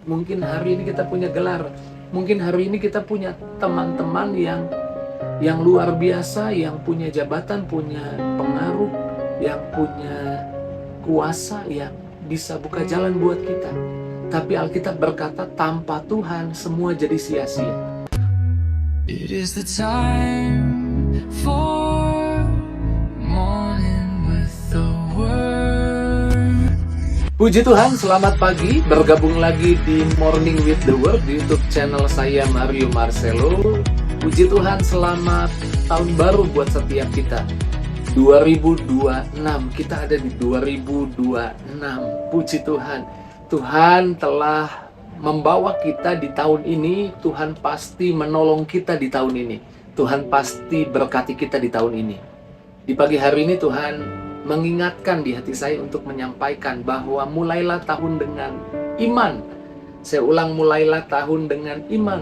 Mungkin hari ini kita punya gelar. Mungkin hari ini kita punya teman-teman yang luar biasa, yang punya jabatan, punya pengaruh, yang punya kuasa, yang bisa buka jalan buat kita. Tapi Alkitab berkata, tanpa Tuhan semua jadi sia-sia. It is the time for morning with the word. Puji Tuhan, selamat pagi. Bergabung lagi di Morning with the Word di YouTube channel saya, Mario Marcelo. Puji Tuhan, selamat tahun baru buat setiap kita. 2026, kita ada di 2026. Puji Tuhan. Tuhan telah membawa kita di tahun ini. Tuhan pasti menolong kita di tahun ini. Tuhan pasti berkati kita di tahun ini. Di pagi hari ini Tuhan mengingatkan di hati saya untuk menyampaikan bahwa mulailah tahun dengan iman. Saya ulang, mulailah tahun dengan iman.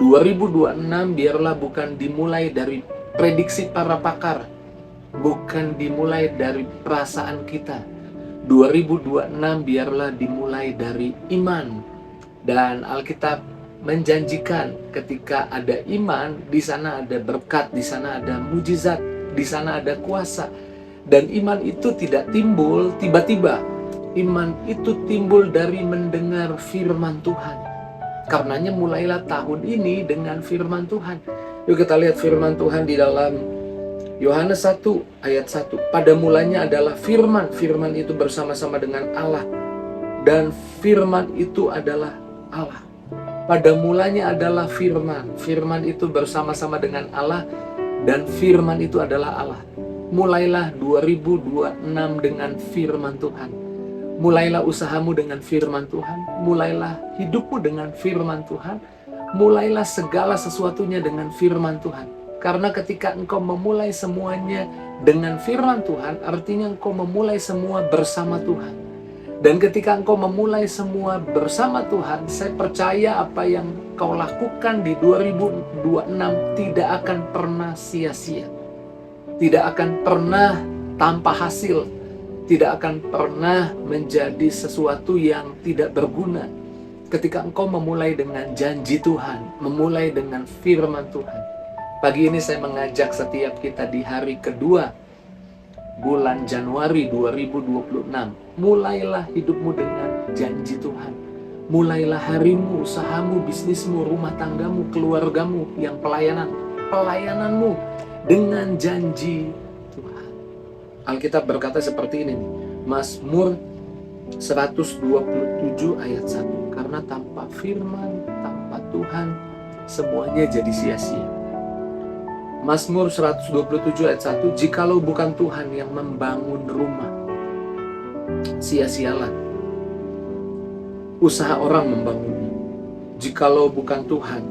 2026 biarlah bukan dimulai dari prediksi para pakar, bukan dimulai dari perasaan kita. 2026 biarlah dimulai dari iman. Dan Alkitab menjanjikan ketika ada iman, di sana ada berkat, di sana ada mujizat, di sana ada kuasa. Dan iman itu tidak timbul tiba-tiba. Iman itu timbul dari mendengar firman Tuhan. Karenanya mulailah tahun ini dengan firman Tuhan. Yuk kita lihat firman Tuhan di dalam Yohanes 1 ayat 1. Pada mulanya adalah firman. Firman itu bersama-sama dengan Allah. Dan firman itu adalah Allah. Pada mulanya adalah firman. Firman itu bersama-sama dengan Allah. Dan firman itu adalah Allah. Mulailah 2026 dengan firman Tuhan. Mulailah usahamu dengan firman Tuhan. Mulailah hidupmu dengan firman Tuhan. Mulailah segala sesuatunya dengan firman Tuhan. Karena ketika engkau memulai semuanya dengan firman Tuhan, artinya engkau memulai semua bersama Tuhan. Dan ketika engkau memulai semua bersama Tuhan, saya percaya apa yang kau lakukan di 2026 tidak akan pernah sia-sia. Tidak akan pernah tanpa hasil. Tidak akan pernah menjadi sesuatu yang tidak berguna. Ketika engkau memulai dengan janji Tuhan, memulai dengan firman Tuhan. Pagi ini saya mengajak setiap kita di hari kedua bulan Januari 2026. Mulailah hidupmu dengan janji Tuhan. Mulailah harimu, usahamu, bisnismu, rumah tanggamu, keluargamu, yang pelayananmu dengan janji Tuhan. Alkitab berkata seperti ini, Mazmur 127 ayat 1. Karena tanpa firman, tanpa Tuhan, semuanya jadi sia-sia. Mazmur 127 ayat 1. Jikalau bukan Tuhan yang membangun rumah, sia-sialah usaha orang membangunnya. Jikalau bukan Tuhan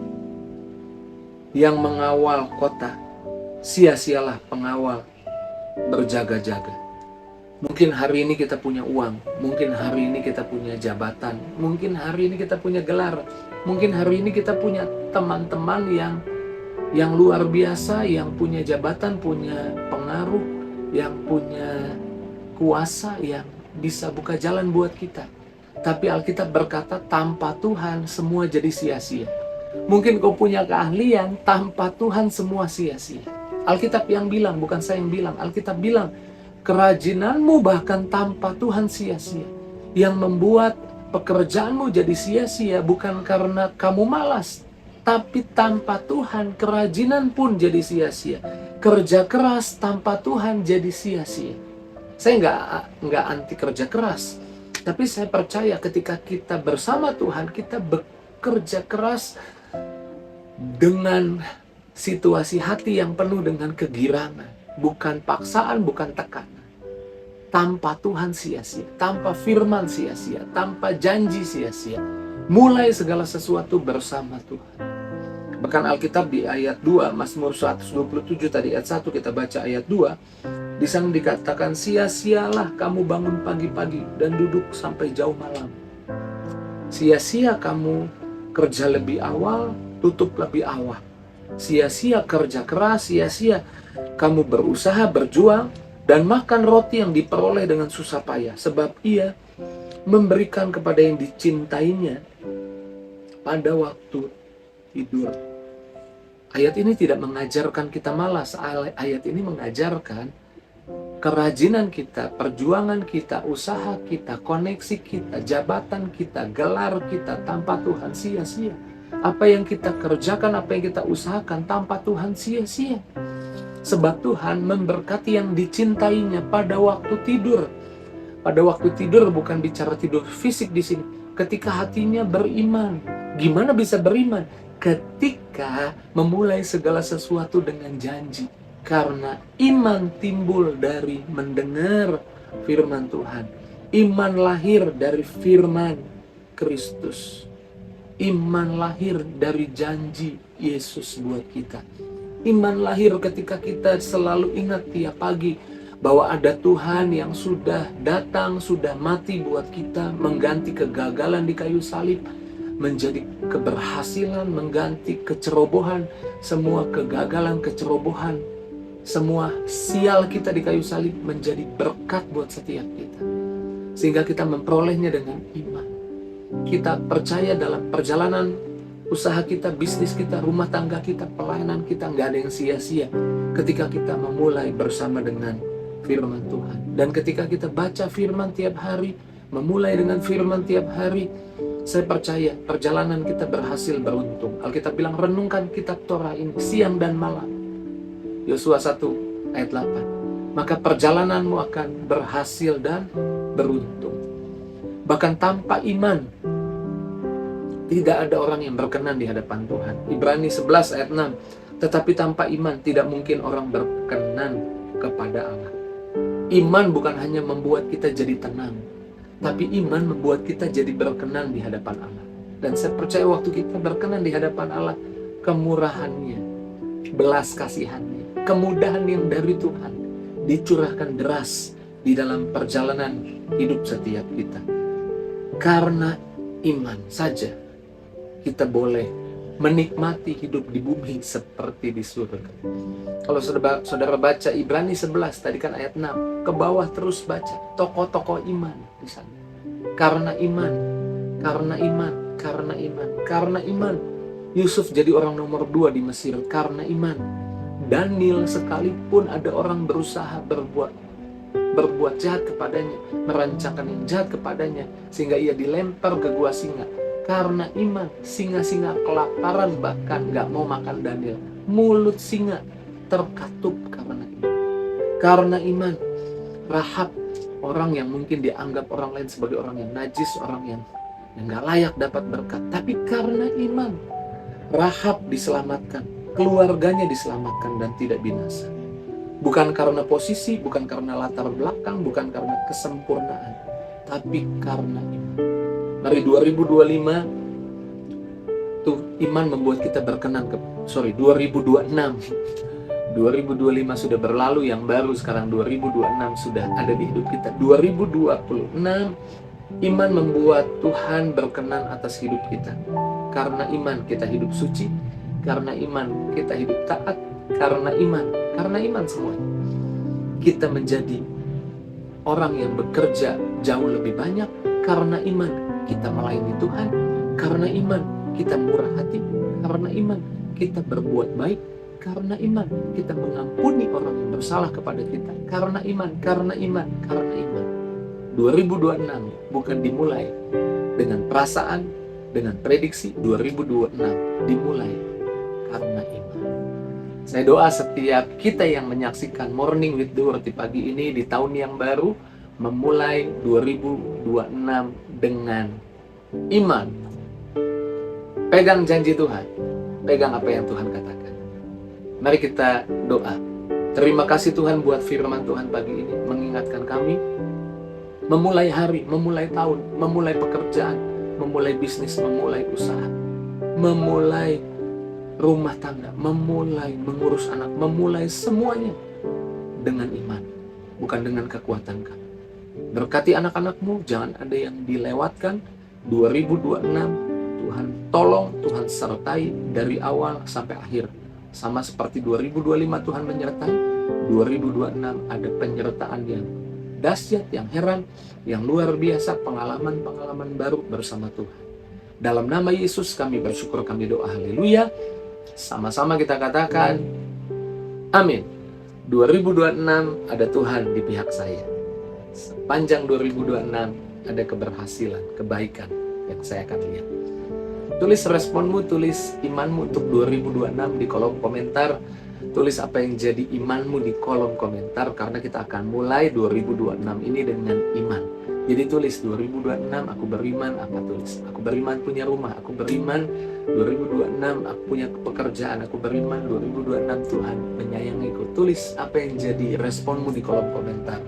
yang mengawal kota, sia-sialah pengawal berjaga-jaga. Mungkin hari ini kita punya uang, mungkin hari ini kita punya jabatan, mungkin hari ini kita punya gelar, mungkin hari ini kita punya teman-teman yang luar biasa, yang punya jabatan, punya pengaruh, yang punya kuasa, yang bisa buka jalan buat kita. Tapi Alkitab berkata, tanpa Tuhan semua jadi sia-sia. Mungkin kau punya keahlian, tanpa Tuhan semua sia-sia. Alkitab yang bilang, bukan saya yang bilang. Alkitab bilang, kerajinanmu bahkan tanpa Tuhan sia-sia. Yang membuat pekerjaanmu jadi sia-sia bukan karena kamu malas, tapi tanpa Tuhan kerajinan pun jadi sia-sia. Kerja keras tanpa Tuhan jadi sia-sia. Saya nggak anti kerja keras, tapi saya percaya ketika kita bersama Tuhan, kita bekerja keras dengan situasi hati yang penuh dengan kegirangan, bukan paksaan, bukan tekanan. Tanpa Tuhan sia-sia, tanpa firman sia-sia, tanpa janji sia-sia. Mulai segala sesuatu bersama Tuhan. Bahkan Alkitab di ayat 2, Mazmur 127 tadi ayat 1, kita baca ayat 2. Di sana dikatakan, sia-sialah kamu bangun pagi-pagi dan duduk sampai jauh malam. Sia-sia kamu kerja lebih awal, tutup lebih awal. Sia-sia kerja keras, sia-sia kamu berusaha, berjuang, dan makan roti yang diperoleh dengan susah payah. Sebab ia memberikan kepada yang dicintainya pada waktu tidur. Ayat ini tidak mengajarkan kita malas. Ayat ini mengajarkan kerajinan kita, perjuangan kita, usaha kita, koneksi kita, jabatan kita, gelar kita tanpa Tuhan sia-sia. Apa yang kita kerjakan, apa yang kita usahakan tanpa Tuhan sia-sia. Sebab Tuhan memberkati yang dicintainya pada waktu tidur. Pada waktu tidur bukan bicara tidur fisik di sini. Ketika hatinya beriman. Gimana bisa beriman? Ketika memulai segala sesuatu dengan janji. Karena iman timbul dari mendengar firman Tuhan. Iman lahir dari firman Kristus. Iman lahir dari janji Yesus buat kita. Iman lahir ketika kita selalu ingat tiap pagi bahwa ada Tuhan yang sudah datang, sudah mati buat kita, mengganti kegagalan di kayu salib menjadi keberhasilan, mengganti kecerobohan, semua kegagalan, kecerobohan, semua sial kita di kayu salib menjadi berkat buat setiap kita. Sehingga kita memperolehnya dengan iman. Kita percaya dalam perjalanan usaha kita, bisnis kita, rumah tangga kita, pelayanan kita, nggak ada yang sia-sia ketika kita memulai bersama dengan firman Tuhan. Dan ketika kita baca firman tiap hari, memulai dengan firman tiap hari, saya percaya perjalanan kita berhasil beruntung. Alkitab bilang renungkan kitab Torah ini siang dan malam. Yosua 1 ayat 8. Maka perjalananmu akan berhasil dan beruntung. Bahkan tanpa iman tidak ada orang yang berkenan di hadapan Tuhan. Ibrani 11 ayat 6. Tetapi tanpa iman tidak mungkin orang berkenan kepada Allah. Iman bukan hanya membuat kita jadi tenang, tapi iman membuat kita jadi berkenan di hadapan Allah. Dan saya percaya waktu kita berkenan di hadapan Allah, kemurahannya, belas kasihannya, kemudahan yang dari Tuhan dicurahkan deras di dalam perjalanan hidup setiap kita. Karena iman saja kita boleh menikmati hidup di bumi seperti di surga. Kalau saudara baca Ibrani 11 tadi kan ayat 6, ke bawah terus baca tokoh-tokoh iman di sana. Karena iman, karena iman, karena iman, karena iman. Yusuf jadi orang nomor 2 di Mesir karena iman. Daniel sekalipun ada orang berusaha berbuat jahat kepadanya, merancangkan yang jahat kepadanya, sehingga ia dilempar ke gua singa. Karena iman, singa-singa kelaparan bahkan gak mau makan Daniel. Mulut singa terkatup karena iman. Karena iman, Rahab, orang yang mungkin dianggap orang lain sebagai orang yang najis, orang yang gak layak dapat berkat. Tapi karena iman, Rahab diselamatkan, keluarganya diselamatkan dan tidak binasa. Bukan karena posisi, bukan karena latar belakang, bukan karena kesempurnaan, tapi karena iman. Mari 2025 tuh iman membuat kita berkenan 2026 2025 sudah berlalu, yang baru sekarang 2026 sudah ada di hidup kita. 2026 iman membuat Tuhan berkenan atas hidup kita. Karena iman kita hidup suci, karena iman kita hidup taat, karena iman semuanya kita menjadi orang yang bekerja jauh lebih banyak. Karena iman kita melayani Tuhan, karena iman kita murah hati, karena iman kita berbuat baik, karena iman kita mengampuni orang yang bersalah kepada kita, karena iman, karena iman, karena iman. 2026 bukan dimulai dengan perasaan, dengan prediksi. 2026 dimulai karena iman. Saya doa setiap kita yang menyaksikan Morning with the Word di pagi ini di tahun yang baru, memulai 2026 dengan iman. Pegang janji Tuhan, pegang apa yang Tuhan katakan. Mari kita doa. Terima kasih Tuhan buat firman Tuhan pagi ini, mengingatkan kami memulai hari, memulai tahun, memulai pekerjaan, memulai bisnis, memulai usaha, memulai rumah tangga, memulai mengurus anak, memulai semuanya dengan iman, bukan dengan kekuatan kami. Berkati anak-anakmu, jangan ada yang dilewatkan. 2026 Tuhan tolong, Tuhan sertai dari awal sampai akhir. Sama seperti 2025 Tuhan menyertai, 2026 ada penyertaan yang dahsyat, yang heran, yang luar biasa, pengalaman-pengalaman baru bersama Tuhan. Dalam nama Yesus kami bersyukur, kami doa, haleluya. Sama-sama kita katakan, amin. 2026 ada Tuhan di pihak saya. Sepanjang 2026 ada keberhasilan, kebaikan yang saya akan lihat. Tulis responmu, tulis imanmu untuk 2026 di kolom komentar. Tulis apa yang jadi imanmu di kolom komentar, karena kita akan mulai 2026 ini dengan iman. Jadi tulis 2026 aku beriman, apa tulis? Aku beriman punya rumah, aku beriman 2026 aku punya pekerjaan, aku beriman 2026 Tuhan menyayangiku. Tulis apa yang jadi responmu di kolom komentar.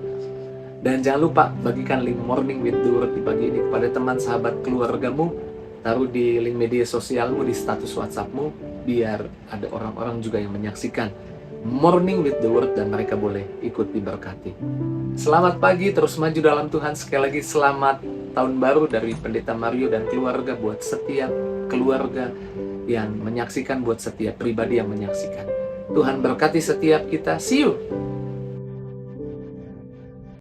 Dan jangan lupa bagikan link Morning with the Word di pagi ini kepada teman, sahabat, keluargamu. Taruh di link media sosialmu, di status WhatsAppmu, biar ada orang-orang juga yang menyaksikan Morning with the Word dan mereka boleh ikut diberkati. Selamat pagi, terus maju dalam Tuhan. Sekali lagi selamat tahun baru dari Pendeta Mario dan keluarga buat setiap keluarga yang menyaksikan, buat setiap pribadi yang menyaksikan. Tuhan berkati setiap kita. See you